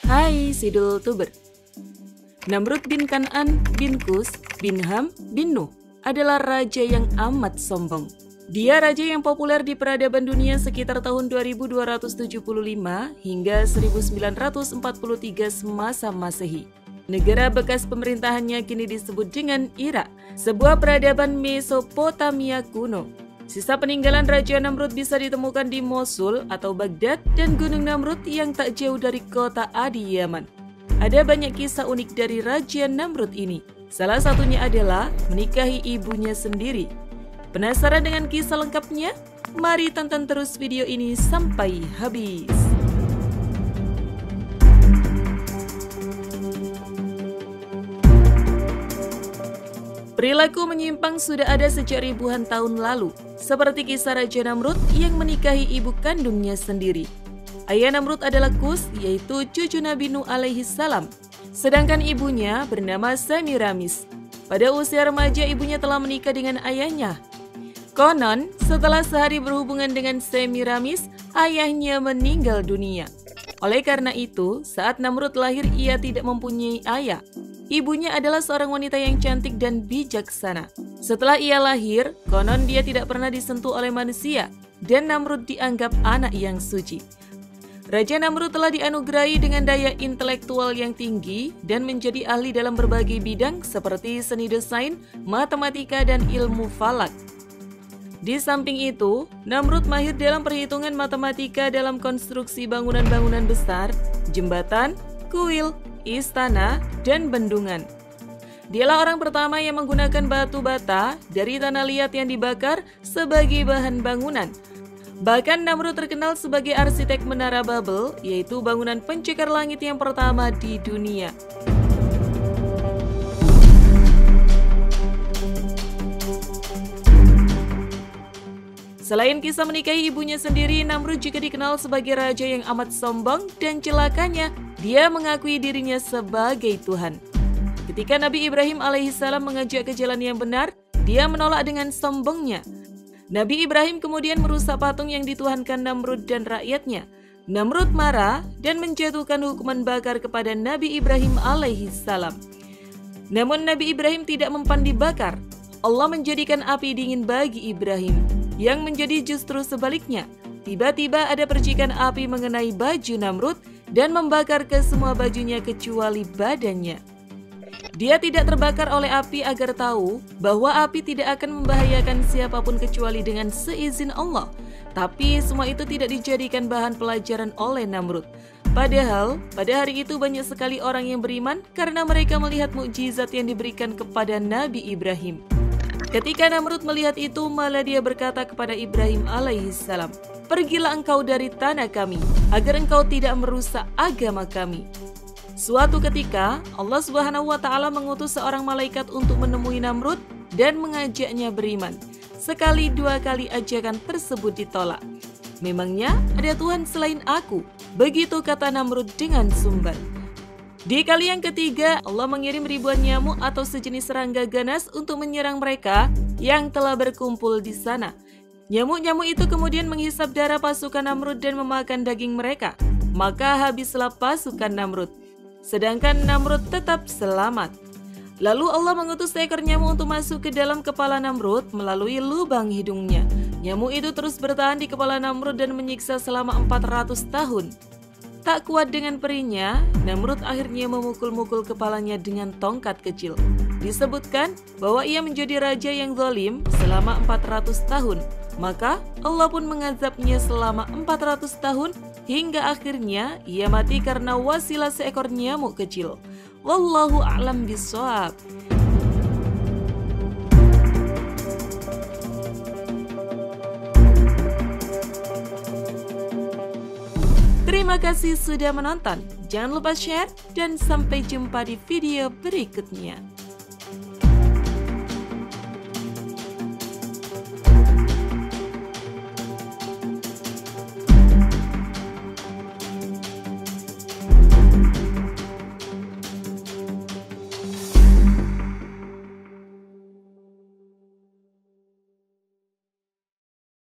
Hai Sidul Tuber. Namrud bin Kan'an bin Kus bin Ham bin Nuh adalah raja yang amat sombong. Dia raja yang populer di peradaban dunia sekitar tahun 2275 hingga 1943 semasa Masehi. Negara bekas pemerintahannya kini disebut dengan Irak, sebuah peradaban Mesopotamia kuno. Sisa peninggalan Raja Namrud bisa ditemukan di Mosul atau Baghdad dan Gunung Namrud yang tak jauh dari kota Adi, Yaman. Ada banyak kisah unik dari Raja Namrud ini. Salah satunya adalah menikahi ibunya sendiri. Penasaran dengan kisah lengkapnya? Mari tonton terus video ini sampai habis. Perilaku menyimpang sudah ada sejak ribuan tahun lalu, seperti kisah Raja Namrud yang menikahi ibu kandungnya sendiri. Ayah Namrud adalah Kus, yaitu cucu Nabi Nuh alaihi salam, sedangkan ibunya bernama Semiramis. Pada usia remaja ibunya telah menikah dengan ayahnya. Konon, setelah sehari berhubungan dengan Semiramis, ayahnya meninggal dunia. Oleh karena itu, saat Namrud lahir ia tidak mempunyai ayah. Ibunya adalah seorang wanita yang cantik dan bijaksana. Setelah ia lahir, konon dia tidak pernah disentuh oleh manusia, dan Namrud dianggap anak yang suci. Raja Namrud telah dianugerahi dengan daya intelektual yang tinggi dan menjadi ahli dalam berbagai bidang seperti seni desain, matematika, dan ilmu falak. Di samping itu, Namrud mahir dalam perhitungan matematika dalam konstruksi bangunan-bangunan besar, jembatan, kuil, istana, dan bendungan. Dialah orang pertama yang menggunakan batu bata dari tanah liat yang dibakar sebagai bahan bangunan. Bahkan Namrud terkenal sebagai arsitek Menara Babel, yaitu bangunan pencakar langit yang pertama di dunia. Selain kisah menikahi ibunya sendiri, Namrud juga dikenal sebagai raja yang amat sombong dan celakanya, dia mengakui dirinya sebagai Tuhan. Ketika Nabi Ibrahim alaihissalam mengajak ke jalan yang benar, dia menolak dengan sombongnya. Nabi Ibrahim kemudian merusak patung yang dituhankan Namrud dan rakyatnya. Namrud marah dan menjatuhkan hukuman bakar kepada Nabi Ibrahim alaihissalam. Namun Nabi Ibrahim tidak mempan dibakar. Allah menjadikan api dingin bagi Ibrahim. Yang menjadi justru sebaliknya, tiba-tiba ada percikan api mengenai baju Namrud dan membakar ke semua bajunya kecuali badannya. Dia tidak terbakar oleh api agar tahu bahwa api tidak akan membahayakan siapapun kecuali dengan seizin Allah. Tapi semua itu tidak dijadikan bahan pelajaran oleh Namrud. Padahal pada hari itu banyak sekali orang yang beriman karena mereka melihat mukjizat yang diberikan kepada Nabi Ibrahim. Ketika Namrud melihat itu, malah dia berkata kepada Ibrahim alaihissalam, "Pergilah engkau dari tanah kami, agar engkau tidak merusak agama kami." Suatu ketika, Allah Subhanahu wa Ta'ala mengutus seorang malaikat untuk menemui Namrud dan mengajaknya beriman. Sekali dua kali ajakan tersebut ditolak. "Memangnya ada Tuhan selain aku?" Begitu kata Namrud dengan sumbar. Di kali yang ketiga, Allah mengirim ribuan nyamuk atau sejenis serangga ganas untuk menyerang mereka yang telah berkumpul di sana. Nyamuk-nyamuk itu kemudian menghisap darah pasukan Namrud dan memakan daging mereka. Maka habislah pasukan Namrud. Sedangkan Namrud tetap selamat. Lalu Allah mengutus seekor nyamuk untuk masuk ke dalam kepala Namrud melalui lubang hidungnya. Nyamuk itu terus bertahan di kepala Namrud dan menyiksa selama 400 tahun. Tak kuat dengan perihnya, Namrud akhirnya memukul-mukul kepalanya dengan tongkat kecil. Disebutkan bahwa ia menjadi raja yang zalim selama 400 tahun. Maka Allah pun mengazabnya selama 400 tahun hingga akhirnya ia mati karena wasilah seekor nyamuk kecil. Wallahu a'lam bishawab. Terima kasih sudah menonton. Jangan lupa share dan sampai jumpa di video berikutnya.